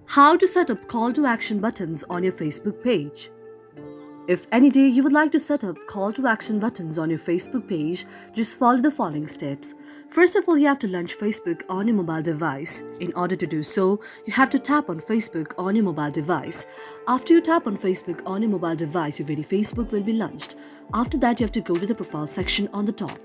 How to set up call to action buttons on your Facebook page. If any day you would like to set up call to action buttons on your Facebook page, just follow the following steps. First of all, you have to launch Facebook on your mobile device. In order to do so, you have to tap on Facebook on your mobile device. After you tap on Facebook on your mobile device, your very Facebook will be launched. After that, you have to go to the profile section on the top.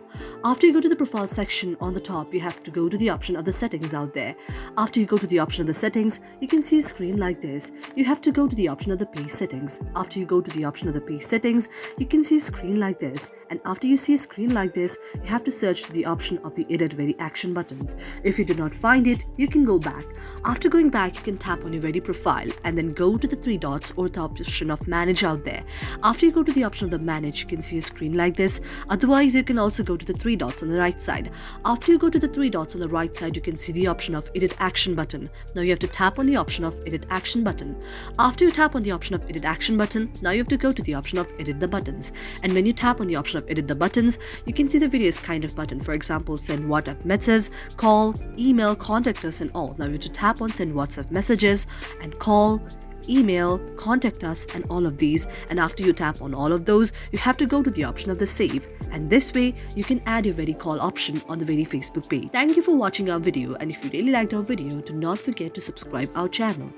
After you go to the profile section on the top, you have to go to the option of the settings out there. After you go to the option of the settings, you can see a screen like this. You have to go to the option of the page settings. After you go to the option of the page settings, you can see a screen like this. And after you see a screen like this, you have to search the option of the edit very action buttons. If you do not find it, you can go back. After going back, you can tap on your very profile and then go to the three dots or the option of manage out there. After you go to the option of the manage, you can see a screen like this. Otherwise, you can also go to the three dots on the right side. After you go to the three dots on the right side, you can see the option of edit action button. Now you have to tap on the option of edit action button. After you tap on the option of edit action button, now you have to go to the option of edit the buttons. And when you tap on the option of edit the buttons, you can see the various kind of button. For example, send WhatsApp messages, call, email, contact us and all. Now you have to tap on send WhatsApp messages and call, email, contact us and all of these. And after you tap on all of those, you have to go to the option of the save. And this way, you can add your very call option on the very Facebook page. Thank you for watching our video, and if you really liked our video, do not forget to subscribe our channel.